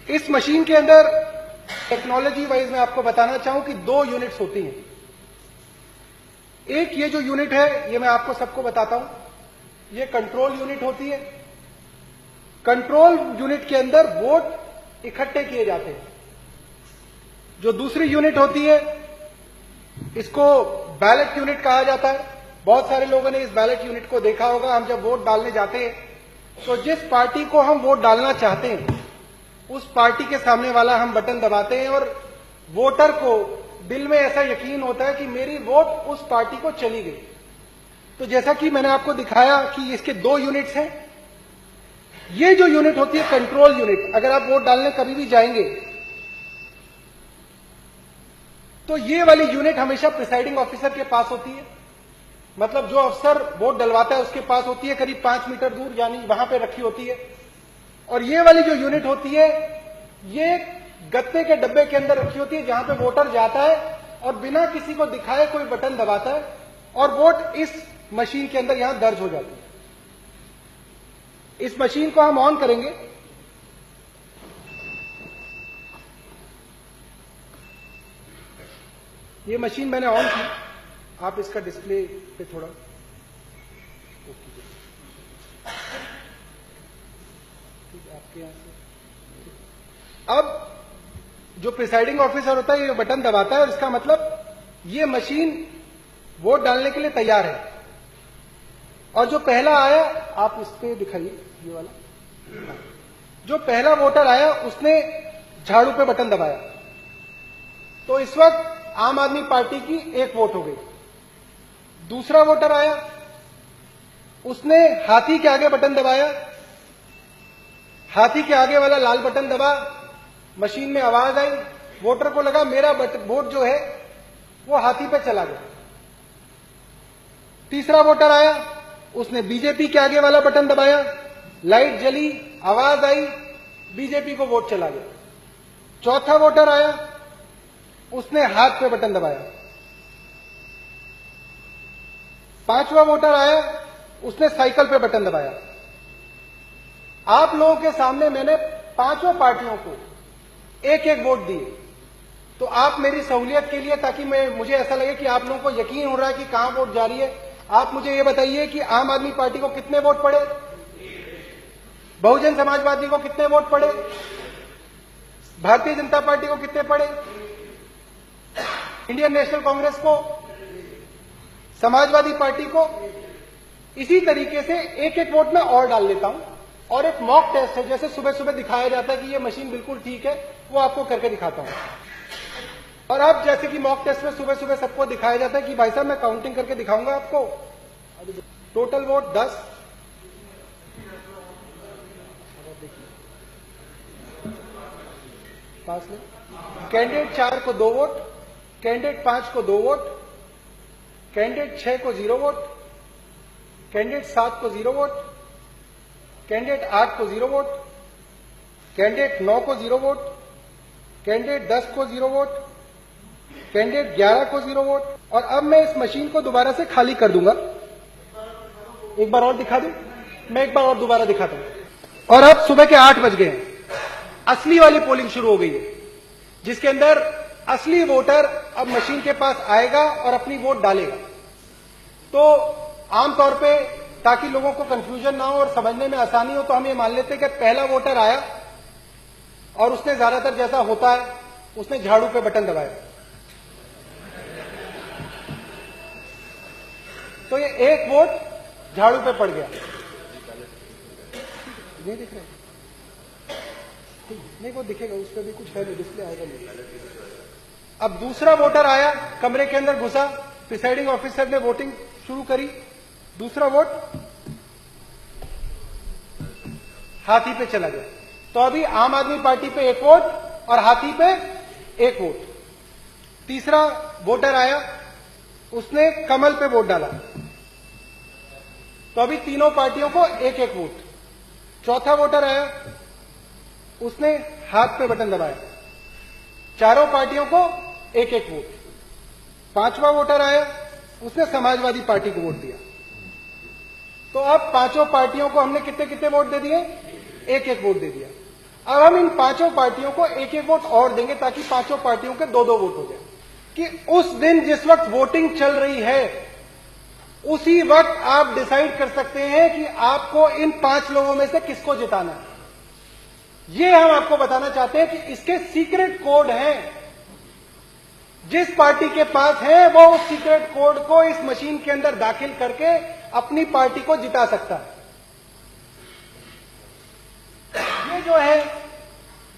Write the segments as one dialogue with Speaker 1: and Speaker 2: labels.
Speaker 1: इस मशीन के अंदर टेक्नोलॉजी वाइज मैं आपको बताना चाहूं कि 2 यूनिट्स होती हैं। एक ये जो यूनिट है ये मैं आपको सबको बताता हूं, ये कंट्रोल यूनिट होती है। कंट्रोल यूनिट के अंदर वोट इकट्ठे किए जाते हैं। जो दूसरी यूनिट होती है इसको बैलेट यूनिट कहा जाता है। बहुत सारे लोगों ने इस बैलेट यूनिट को देखा होगा। हम जब वोट डालने जाते हैं तो जिस पार्टी को हम वोट डालना चाहते हैं उस पार्टी के सामने वाला हम बटन दबाते हैं और वोटर को दिल में ऐसा यकीन होता है कि मेरी वोट उस पार्टी को चली गई। तो जैसा कि मैंने आपको दिखाया कि इसके 2 यूनिट्स हैं। ये जो यूनिट होती है कंट्रोल यूनिट, अगर आप वोट डालने कभी भी जाएंगे तो ये वाली यूनिट हमेशा प्रिसाइडिंग ऑफिसर के पास होती है। मतलब जो अफसर वोट डलवाता है उसके पास होती है, करीब 5 मीटर दूर, यानी वहां पे रखी होती है। और ये वाली जो यूनिट होती है ये गत्ते के डब्बे के अंदर रखी होती है जहां पे वोटर जाता है और बिना किसी को दिखाए कोई बटन दबाता है और वोट इस मशीन के अंदर यहां दर्ज हो जाती है। इस मशीन को हम ऑन करेंगे। ये मशीन मैंने ऑन की, आप इसका डिस्प्ले पे थोड़ा आपके यहां से। अब जो प्रिसाइडिंग ऑफिसर होता है ये बटन दबाता है और इसका मतलब ये मशीन वोट डालने के लिए तैयार है। और जो पहला आया, आप इस पे दिखाइए, ये वाला जो पहला वोटर आया उसने झाड़ू पे बटन दबाया तो इस वक्त आम आदमी पार्टी की 1 वोट हो गई। दूसरा वोटर आया, उसने हाथी के आगे बटन दबाया, हाथी के आगे वाला लाल बटन दबा, मशीन में आवाज आई, वोटर को लगा मेरा वोट जो है वो हाथी पे चला गया। तीसरा वोटर आया, उसने बीजेपी के आगे वाला बटन दबाया, लाइट जली, आवाज आई, बीजेपी को वोट चला गया। चौथा वोटर आया, उसने हाथ पे बटन दबाया। 5वां वोटर आया, उसने साइकिल पे बटन दबाया। आप लोगों के सामने मैंने 5 पार्टियों को 1-1 वोट दिए। तो आप मेरी सहूलियत के लिए, ताकि मुझे ऐसा लगे कि आप लोगों को यकीन हो रहा है कि कहां वोट जारी है, आप मुझे यह बताइए कि आम आदमी पार्टी को कितने वोट पड़े, बहुजन समाजवादी को कितने वोट पड़े, भारतीय जनता पार्टी को कितने पड़े, इंडियन नेशनल कांग्रेस को, समाजवादी पार्टी को। इसी तरीके से 1-1 वोट में और डाल लेता हूं। और एक मॉक टेस्ट है, जैसे सुबह सुबह दिखाया जाता है कि ये मशीन बिल्कुल ठीक है, वो आपको करके दिखाता हूं। और अब जैसे कि मॉक टेस्ट में सुबह सुबह सबको दिखाया जाता है कि भाई साहब मैं काउंटिंग करके दिखाऊंगा आपको। टोटल वोट 10, पास में कैंडिडेट 4 को 2 वोट, कैंडिडेट 5 को 2 वोट, कैंडिडेट 6 को 0 वोट, कैंडिडेट 7 को 0 वोट, कैंडिडेट 8 को 0 वोट, कैंडिडेट 9 को 0 वोट, कैंडिडेट 10 को 0 वोट, कैंडिडेट 11 को 0 वोट। और अब मैं इस मशीन को दोबारा से खाली कर दूंगा। एक बार और दिखा दूं, मैं एक बार और दोबारा दिखाता हूं। और अब सुबह के 8 बज गए हैं, असली वाली पोलिंग शुरू हो गई है, जिसके अंदर असली वोटर अब मशीन के पास आएगा और अपनी वोट डालेगा। तो आमतौर पे, ताकि लोगों को कंफ्यूजन ना हो और समझने में आसानी हो, तो हम ये मान लेते हैं कि पहला वोटर आया और उसने ज्यादातर जैसा होता है उसने झाड़ू पे बटन दबाया, तो ये 1 वोट झाड़ू पे पड़ गया। नहीं दिख रहा, नहीं वो दिखेगा, उस पर भी कुछ है नहीं, डिस्प्ले आएगा नहीं। अब दूसरा वोटर आया, कमरे के अंदर घुसा, प्रिसाइडिंग ऑफिसर ने वोटिंग शुरू करी, दूसरा वोट हाथी पे चला गया। तो अभी आम आदमी पार्टी पे 1 वोट और हाथी पे 1 वोट। तीसरा वोटर आया, उसने कमल पे वोट डाला, तो अभी तीनों पार्टियों को 1-1 वोट। चौथा वोटर आया, उसने हाथ पे बटन दबाया, चारों पार्टियों को 1-1 वोट। 5वां वोटर आया, उसने समाजवादी पार्टी को वोट दिया। तो अब 5 पार्टियों को हमने कितने कितने वोट दे दिए, 1-1 वोट दे दिया। अब हम इन पांचों पार्टियों को एक एक वोट और देंगे ताकि पांचों पार्टियों के दो दो वोट हो जाए, कि उस दिन जिस वक्त वोटिंग चल रही है उसी वक्त आप डिसाइड कर सकते हैं कि आपको इन 5 लोगों में से किसको जिताना है। ये हम आपको बताना चाहते हैं कि इसके सीक्रेट कोड हैं। जिस पार्टी के पास है वो उस सीक्रेट कोड को इस मशीन के अंदर दाखिल करके अपनी पार्टी को जिता सकता है। ये जो है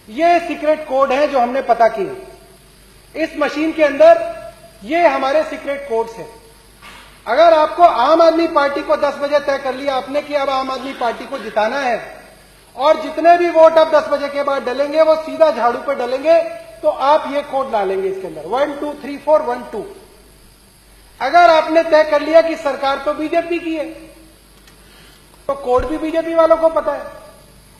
Speaker 1: ये सीक्रेट कोड है जो हमने पता किए इस मशीन के अंदर। ये हमारे सीक्रेट कोड्स हैं। अगर आपको आम आदमी पार्टी को 10 बजे तय कर लिया आपने कि अब आम आदमी पार्टी को जिताना है और जितने भी वोट अब 10 बजे के बाद डलेंगे वो सीधा झाड़ू पे डलेंगे, तो आप ये कोड डालेंगे इसके अंदर 1 2 3 4 1 2। अगर आपने तय कर लिया कि सरकार तो बीजेपी की है तो कोड भी बीजेपी वालों को पता है।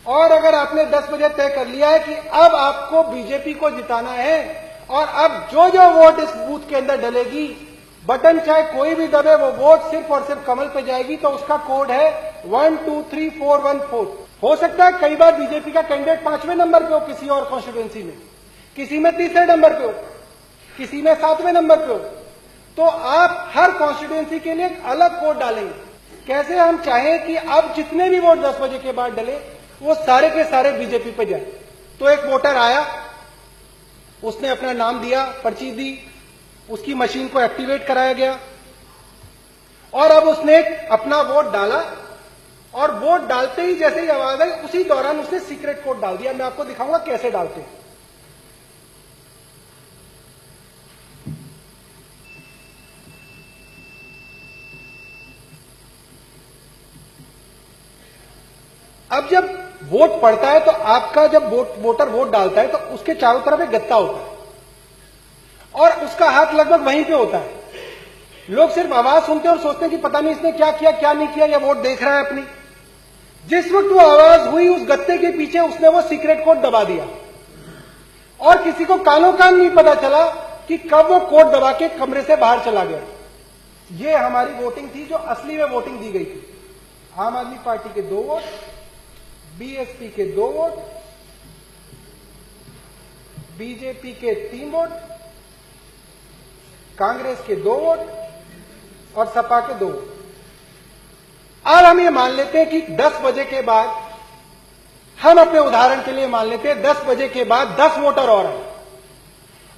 Speaker 1: और अगर आपने 10 बजे तय कर लिया है कि अब आपको बीजेपी को जिताना है और अब जो जो वोट इस बूथ के अंदर डलेगी, बटन चाहे कोई भी दबे, वो वोट सिर्फ और सिर्फ कमल पे जाएगी, तो उसका कोड है 1 2 3 4 1 4। हो सकता है कई बार बीजेपी का कैंडिडेट 5वें नंबर पे हो किसी और कॉन्स्टिट्यूएंसी में, किसी में 3रे नंबर पे हो, किसी में 7वें नंबर पे हो, तो आप हर कॉन्स्टिट्यूएंसी के लिए एक अलग कोड डालेंगे। कैसे हम चाहें कि अब जितने भी वोट 10 बजे के बाद डले वो सारे के सारे बीजेपी पे जाए। तो एक वोटर आया, उसने अपना नाम दिया, पर्ची दी, उसकी मशीन को एक्टिवेट कराया गया और अब उसने अपना वोट डाला और वोट डालते ही जैसे ही आवाज आई उसी दौरान उसने सीक्रेट कोड डाल दिया। मैं आपको दिखाऊंगा कैसे डालते हैं। अब जब वोट पड़ता है तो आपका जब वोटर वोट डालता है तो उसके चारों तरफ एक गत्ता होता है और उसका हाथ लगभग वहीं पे होता है। लोग सिर्फ आवाज सुनते हैं और सोचते हैं कि पता नहीं इसने क्या किया क्या नहीं किया, या वोट देख रहा है अपनी। जिस वक्त वो आवाज हुई उस गत्ते के पीछे उसने वो सीक्रेट कोड दबा दिया और किसी को कानों कान नहीं पता चला कि कब वो कोड दबा के कमरे से बाहर चला गया। ये हमारी वोटिंग थी जो असली में वोटिंग दी गई थी। आम आदमी पार्टी के 2 वोट, बीएसपी के 2 वोट, बीजेपी के 3 वोट, कांग्रेस के 2 वोट और सपा के 2 वोट। अब हम ये मान लेते हैं कि 10 बजे के बाद, हम अपने उदाहरण के लिए मान लेते हैं 10 बजे के बाद 10 वोटर और आए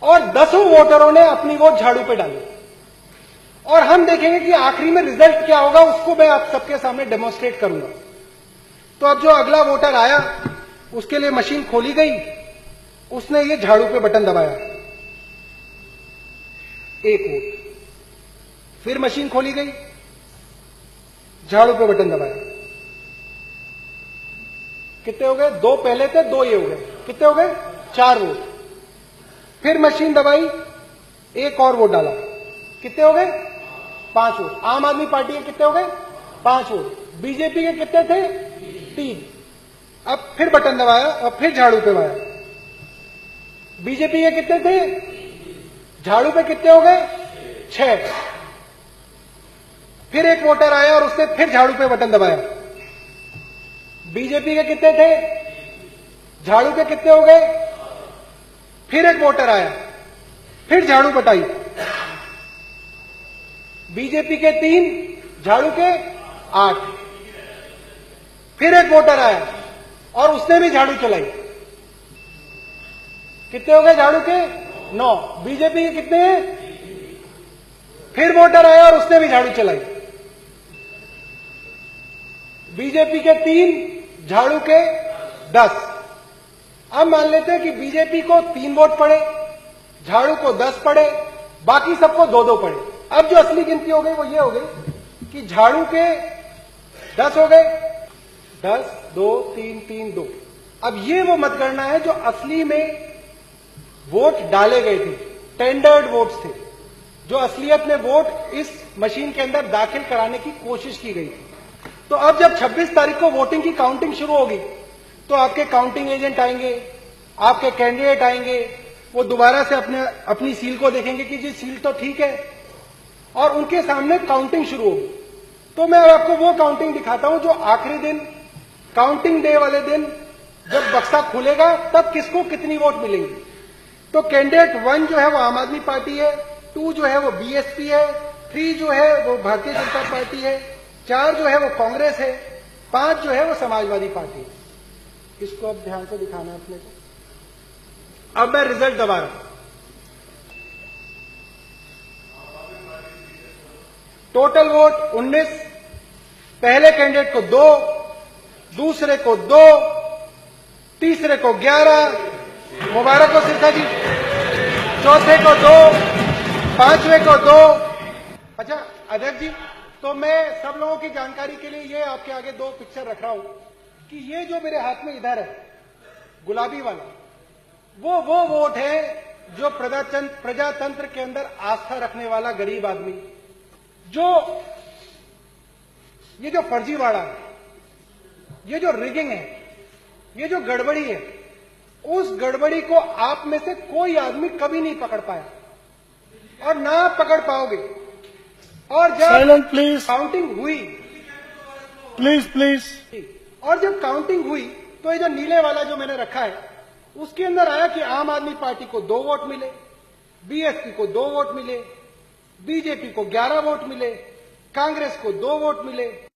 Speaker 1: और 10 वोटरों ने अपनी वोट झाड़ू पे डाली और हम देखेंगे कि आखिरी में रिजल्ट क्या होगा, उसको मैं आप सबके सामने डेमोन्स्ट्रेट करूंगा। तो अब जो अगला वोटर आया उसके लिए मशीन खोली गई, उसने ये झाड़ू पे बटन दबाया, 1 वोट। फिर मशीन खोली गई, झाड़ू पे बटन दबाया, कितने हो गए? 2 पहले थे, 2 ये हो गए, कितने हो गए? 4 वोट। फिर मशीन दबाई, 1 और वोट डाला, कितने हो गए? 5 वोट। आम आदमी पार्टी के कितने हो गए? 5 वोट। बीजेपी के कितने थे? 3। अब फिर बटन दबाया और फिर झाड़ू पे दबाया। बीजेपी के कितने थे? झाड़ू पे कितने हो गए? 6। फिर एक वोटर आया और उसने फिर झाड़ू पे बटन दबाया। बीजेपी के कितने थे? झाड़ू पे कितने हो गए? फिर एक वोटर आया, फिर झाड़ू बटाई। बीजेपी के 3, झाड़ू के 8। फिर एक वोटर आया और उसने भी झाड़ू चलाई, कितने हो गए झाड़ू के? 9। बीजेपी के कितने हैं? फिर वोटर आया और उसने भी झाड़ू चलाई। बीजेपी के 3, झाड़ू के 10। अब मान लेते हैं कि बीजेपी को 3 वोट पड़े, झाड़ू को 10 पड़े, बाकी सबको 2-2 पड़े। अब जो असली गिनती हो गई वो ये हो गई कि झाड़ू के 10 हो गए, 10 2 3 3 2। अब ये वो मतगणना है जो असली में वोट डाले गए थे, टेंडर्ड वोट्स थे, जो असलियत में वोट इस मशीन के अंदर दाखिल कराने की कोशिश की गई थी। तो अब जब 26 तारीख को वोटिंग की काउंटिंग शुरू होगी तो आपके काउंटिंग एजेंट आएंगे, आपके कैंडिडेट आएंगे, वो दोबारा से अपनी सील को देखेंगे कि जी सील तो ठीक है और उनके सामने काउंटिंग शुरू होगी। तो मैं आपको वो काउंटिंग दिखाता हूं जो आखिरी दिन, काउंटिंग डे वाले दिन जब बक्सा खुलेगा तब किसको कितनी वोट मिलेंगी। तो कैंडिडेट 1 जो है वो आम आदमी पार्टी है, 2 जो है वो बीएसपी है, 3 जो है वो भारतीय जनता पार्टी है, 4 जो है वो कांग्रेस है, 5 जो है वो समाजवादी पार्टी है। इसको अब ध्यान से दिखाना है अपने को। अब मैं रिजल्ट दबा रहा हूं। टोटल वोट 19, पहले कैंडिडेट को 2, दूसरे को 2, तीसरे को 11, मुबारक हो सिरसा जी, चौथे को 2, पांचवें को 2। अच्छा अध्यक्ष जी, तो मैं सब लोगों की जानकारी के लिए ये आपके आगे 2 पिक्चर रख रहा हूं कि ये जो मेरे हाथ में इधर है गुलाबी वाला, वो वोट है जो प्रजातंत्र के अंदर आस्था रखने वाला गरीब आदमी, ये जो फर्जीवाड़ा है, ये जो रिगिंग है, ये जो गड़बड़ी है, उस गड़बड़ी को आप में से कोई आदमी कभी नहीं पकड़ पाया और ना पकड़ पाओगे। और जब
Speaker 2: साइलेंट प्लीज,
Speaker 1: काउंटिंग हुई,
Speaker 2: प्लीज,
Speaker 1: और जब काउंटिंग हुई तो ये जो नीले वाला जो मैंने रखा है उसके अंदर आया कि आम आदमी पार्टी को 2 वोट मिले, बीएसपी को 2 वोट मिले, बीजेपी को 11 वोट मिले, कांग्रेस को 2 वोट मिले,